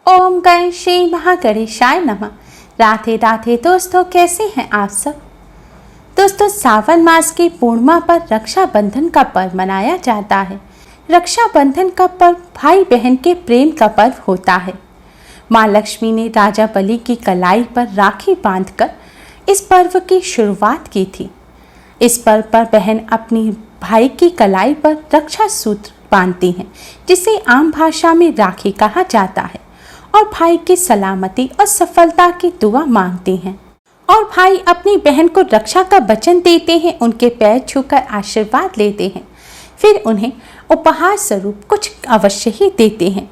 ओम गण श्री महागणेशाय नमः। राधे राधे दोस्तों, कैसे हैं आप सब। दोस्तों, सावन मास की पूर्णिमा पर रक्षाबंधन का पर्व मनाया जाता है। रक्षाबंधन का पर्व भाई बहन के प्रेम का पर्व होता है। माँ लक्ष्मी ने राजा बलि की कलाई पर राखी बांधकर इस पर्व की शुरुआत की थी। इस पर्व पर बहन अपनी भाई की कलाई पर रक्षा सूत्र बांधती हैं, जिसे आम भाषा में राखी कहा जाता है, और भाई की सलामती और सफलता की दुआ मांगती हैं। और भाई अपनी बहन को रक्षा का वचन देते हैं, उनके पैर छूकर आशीर्वाद लेते हैं, फिर उन्हें उपहार स्वरूप कुछ अवश्य ही देते हैं।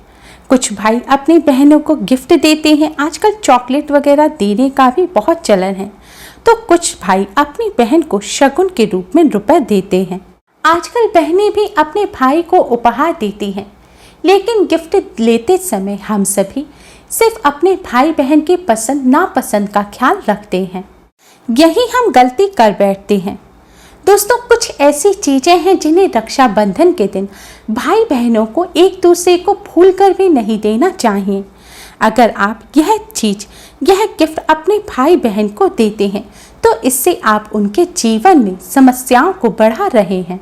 कुछ भाई अपनी बहनों को गिफ्ट देते हैं। आजकल चॉकलेट वगैरह देने का भी बहुत चलन है। तो कुछ भाई अपनी बहन को शगुन के रूप में रुपए देते हैं। आजकल बहनें भी अपने भाई को उपहार देती हैं, लेकिन गिफ्ट लेते समय हम सभी सिर्फ अपने भाई बहन की पसंद नापसंद का ख्याल रखते हैं। यही हम गलती कर बैठते हैं। दोस्तों, कुछ ऐसी चीजें हैं जिन्हें रक्षाबंधन के दिन भाई बहनों को एक दूसरे को भूलकर भी नहीं देना चाहिए। अगर आप यह गिफ्ट अपने भाई बहन को देते हैं, तो इससे आप उनके जीवन में समस्याओं को बढ़ा रहे हैं।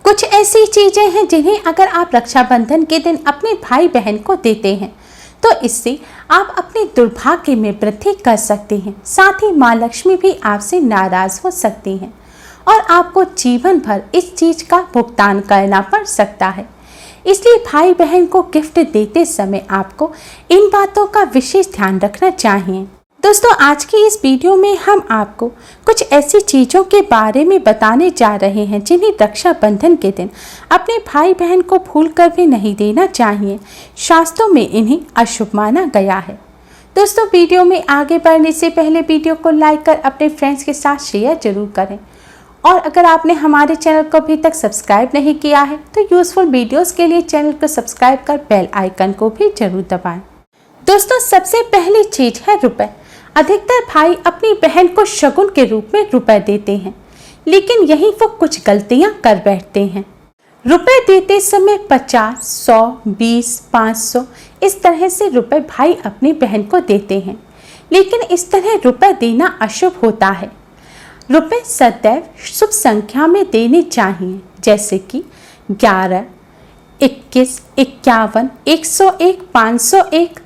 कुछ ऐसी चीजें हैं जिन्हें अगर आप रक्षाबंधन के दिन अपने भाई बहन को देते हैं, तो इससे आप अपने दुर्भाग्य में वृद्धि कर सकते हैं। साथ ही माँ लक्ष्मी भी आपसे नाराज हो सकती हैं और आपको जीवन भर इस चीज का भुगतान करना पड़ सकता है। इसलिए भाई बहन को गिफ्ट देते समय आपको इन बातों का विशेष ध्यान रखना चाहिए। दोस्तों, आज की इस वीडियो में हम आपको कुछ ऐसी चीज़ों के बारे में बताने जा रहे हैं जिन्हें रक्षाबंधन के दिन अपने भाई बहन को भूलकर भी नहीं देना चाहिए। शास्त्रों में इन्हें अशुभ माना गया है। दोस्तों, वीडियो में आगे बढ़ने से पहले वीडियो को लाइक कर अपने फ्रेंड्स के साथ शेयर जरूर करें, और अगर आपने हमारे चैनल को अभी तक सब्सक्राइब नहीं किया है तो यूज़फुल वीडियोज़ के लिए चैनल को सब्सक्राइब कर बेल आइकन को भी जरूर दबाएँ। दोस्तों, सबसे पहली चीज़ है रुपए। अधिकतर भाई अपनी बहन को शगुन के रूप में रुपए देते हैं, लेकिन यही वो कुछ गलतियां कर बैठते हैं। रुपए देते समय 50, 100, 20, 500 इस तरह से रुपए भाई अपनी बहन को देते हैं, लेकिन इस तरह रुपए देना अशुभ होता है। रुपए सदैव शुभ संख्या में देने चाहिए, जैसे कि 11, 21, 51, 101, 501।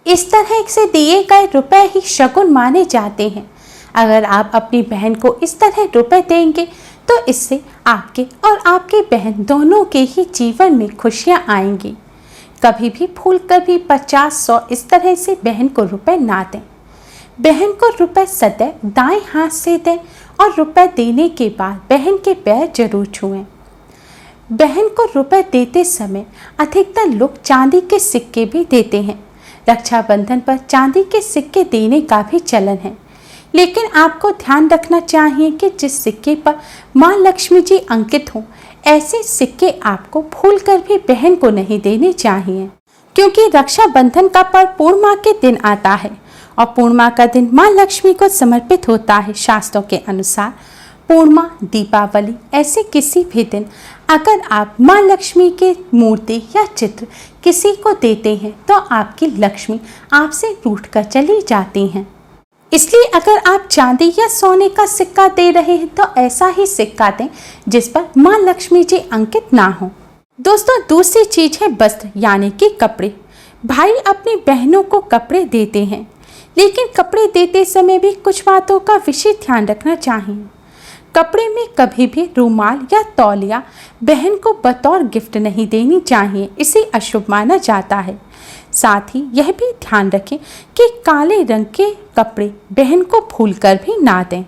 इस तरह से दिए गए रुपए ही शगुन माने जाते हैं। अगर आप अपनी बहन को इस तरह रुपए देंगे, तो इससे आपके और आपकी बहन दोनों के ही जीवन में खुशियां आएंगी। कभी भी भूलकर भी 50, 100 इस तरह से बहन को रुपए ना दें। बहन को रुपए सदैव दाएं हाथ से दें, और रुपए देने के बाद बहन के पैर जरूर छुएं। बहन को रुपए देते समय अधिकतर लोग चांदी के सिक्के भी देते हैं। रक्षाबंधन पर चांदी के सिक्के देने का भी चलन है, लेकिन आपको ध्यान रखना चाहिए कि जिस सिक्के पर माँ लक्ष्मी जी अंकित हों, ऐसे सिक्के आपको भूलकर भी बहन को नहीं देने चाहिए, क्योंकि रक्षाबंधन का पर्व पूर्णिमा के दिन आता है, और पूर्णिमा का दिन माँ लक्ष्मी को समर्पित होता है। शास्त्रों के अनुसार पूर्णिमा, दीपावली ऐसे किसी भी दिन अगर आप माँ लक्ष्मी के मूर्ति या चित्र किसी को देते हैं, तो आपकी लक्ष्मी आपसे रूठ कर चली जाती हैं। इसलिए अगर आप चांदी या सोने का सिक्का दे रहे हैं, तो ऐसा ही सिक्का दें जिस पर माँ लक्ष्मी जी अंकित ना हो। दोस्तों, दूसरी चीज है वस्त्र, यानी कि कपड़े। भाई अपनी बहनों को कपड़े देते हैं, लेकिन कपड़े देते समय भी कुछ बातों का विशेष ध्यान रखना चाहिए। कपड़े में कभी भी रुमाल या तौलिया बहन को बतौर गिफ्ट नहीं देनी चाहिए, इसे अशुभ माना जाता है। साथ ही यह भी ध्यान रखें कि काले रंग के कपड़े बहन को भूलकर भी ना दें,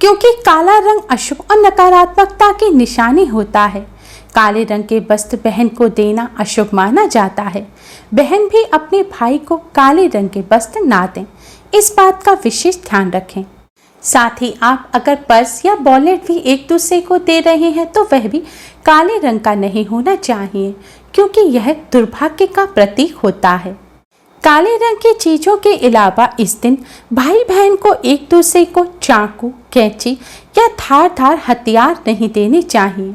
क्योंकि काला रंग अशुभ और नकारात्मकता की निशानी होता है। काले रंग के वस्त्र बहन को देना अशुभ माना जाता है। बहन भी अपने भाई को काले रंग के वस्त्र ना दें, इस बात का विशेष ध्यान रखें। साथ ही आप अगर पर्स या वॉलेट भी एक दूसरे को दे रहे हैं, तो वह भी काले रंग का नहीं होना चाहिए, क्योंकि यह दुर्भाग्य का प्रतीक होता है। काले रंग की चीजों के अलावा इस दिन भाई बहन को एक दूसरे को चाकू, कैंची या धारदार हथियार नहीं देने चाहिए,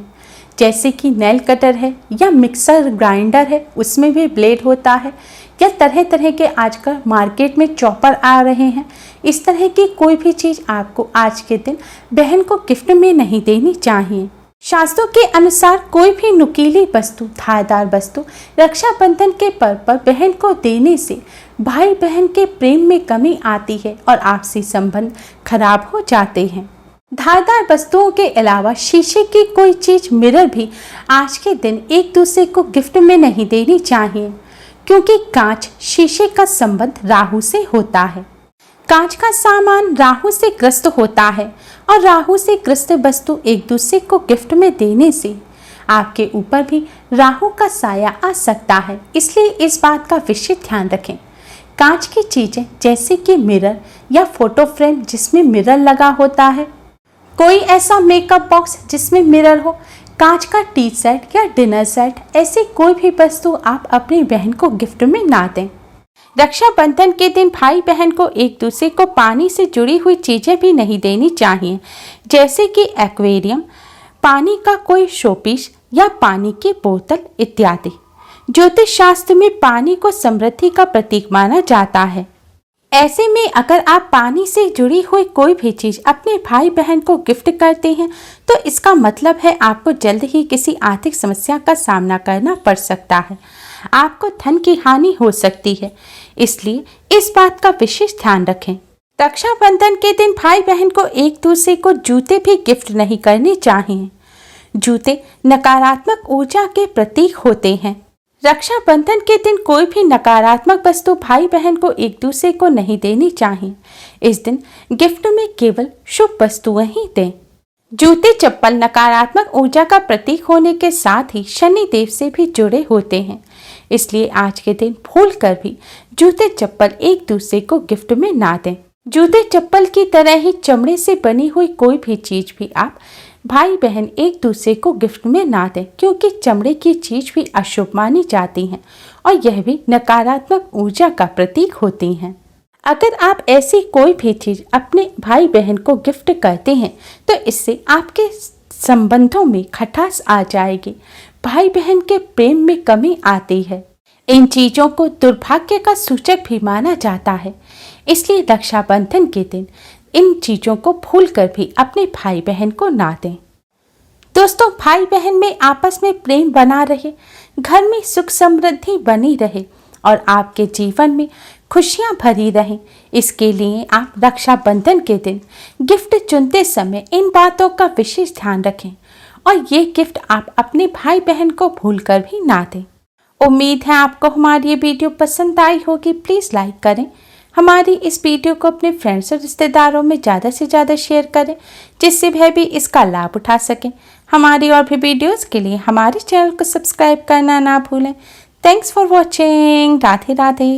जैसे कि नेल कटर है या मिक्सर ग्राइंडर है, उसमें भी ब्लेड होता है, या तरह तरह के आजकल मार्केट में चॉपर आ रहे हैं, इस तरह की कोई भी चीज़ आपको आज के दिन बहन को गिफ्ट में नहीं देनी चाहिए। शास्त्रों के अनुसार कोई भी नुकीली वस्तु, धारदार वस्तु रक्षाबंधन के पर्व पर बहन को देने से भाई बहन के प्रेम में कमी आती है और आपसी संबंध खराब हो जाते हैं। धारदार वस्तुओं के अलावा शीशे की कोई चीज, मिरर भी आज के दिन एक दूसरे को गिफ्ट में नहीं देनी चाहिए, क्योंकि कांच शीशे का संबंध राहु से होता है। कांच का सामान राहु से ग्रस्त होता है और राहु से ग्रस्त वस्तु एक दूसरे को गिफ्ट में देने से आपके ऊपर भी राहु का साया आ सकता है, इसलिए इस बात का विशेष ध्यान रखें। कांच की चीजें जैसे कि मिरर या फोटो फ्रेम जिसमें मिरर लगा होता है, कोई ऐसा मेकअप बॉक्स जिसमें मिरर हो, कांच का टी सेट या डिनर सेट, ऐसी कोई भी वस्तु आप अपनी बहन को गिफ्ट में ना दें। रक्षाबंधन के दिन भाई बहन को एक दूसरे को पानी से जुड़ी हुई चीजें भी नहीं देनी चाहिए, जैसे कि एक्वेरियम, पानी का कोई शोपीस या पानी की बोतल इत्यादि। ज्योतिष शास्त्र में पानी को समृद्धि का प्रतीक माना जाता है। ऐसे में अगर आप पानी से जुड़ी हुई कोई भी चीज अपने भाई बहन को गिफ्ट करते हैं तो इसका मतलब है आपको जल्द ही किसी आर्थिक समस्या का सामना करना पड़ सकता है, आपको धन की हानि हो सकती है, इसलिए इस बात का विशेष ध्यान रखें। रक्षाबंधन के दिन भाई बहन को एक दूसरे को जूते भी गिफ्ट नहीं करने चाहिए। जूते नकारात्मक ऊर्जा के प्रतीक होते हैं। रक्षाबंधन के दिन कोई भी नकारात्मक वस्तु भाई बहन को एक दूसरे को नहीं देनी चाहिए। इस दिन गिफ्ट में केवल शुभ वस्तुएं ही दें। जूते चप्पल नकारात्मक ऊर्जा का प्रतीक होने के साथ ही शनि देव से भी जुड़े होते हैं, इसलिए आज के दिन भूलकर भी जूते चप्पल एक दूसरे को गिफ्ट में ना दें। जूते चप्पल की तरह ही चमड़े से बनी हुई कोई भी चीज भी आप भाई बहन एक दूसरे को गिफ्ट में ना दें, क्योंकि चमड़े की चीज भी अशुभ मानी जाती हैं और यह भी नकारात्मक ऊर्जा का प्रतीक होती हैं। अगर आप ऐसी कोई भी चीज अपने भाई बहन को गिफ्ट करते हैं तो इससे आपके संबंधों में खटास आ जाएगी, भाई बहन के प्रेम में कमी आती है। इन चीजों को दुर्भाग्य का सूचक भी माना जाता है, इसलिए रक्षाबंधन के दिन इन चीजों को भूलकर भी अपने भाई बहन को ना दें। दोस्तों, भाई बहन में आपस में प्रेम बना रहे, घर में सुख समृद्धि बनी रहे और आपके जीवन में खुशियां भरी रहें, इसके लिए आप रक्षाबंधन के दिन गिफ्ट चुनते समय इन बातों का विशेष ध्यान रखें और ये गिफ्ट आप अपने भाई बहन को भूलकर भी ना दें। उम्मीद है आपको हमारी ये वीडियो पसंद आई होगी। प्लीज़ लाइक करें, हमारी इस वीडियो को अपने फ्रेंड्स और रिश्तेदारों में ज़्यादा से ज़्यादा शेयर करें, जिससे वह भी इसका लाभ उठा सकें। हमारी और भी वीडियोस के लिए हमारे चैनल को सब्सक्राइब करना ना भूलें। Thanks for watching. Radhe Radhe.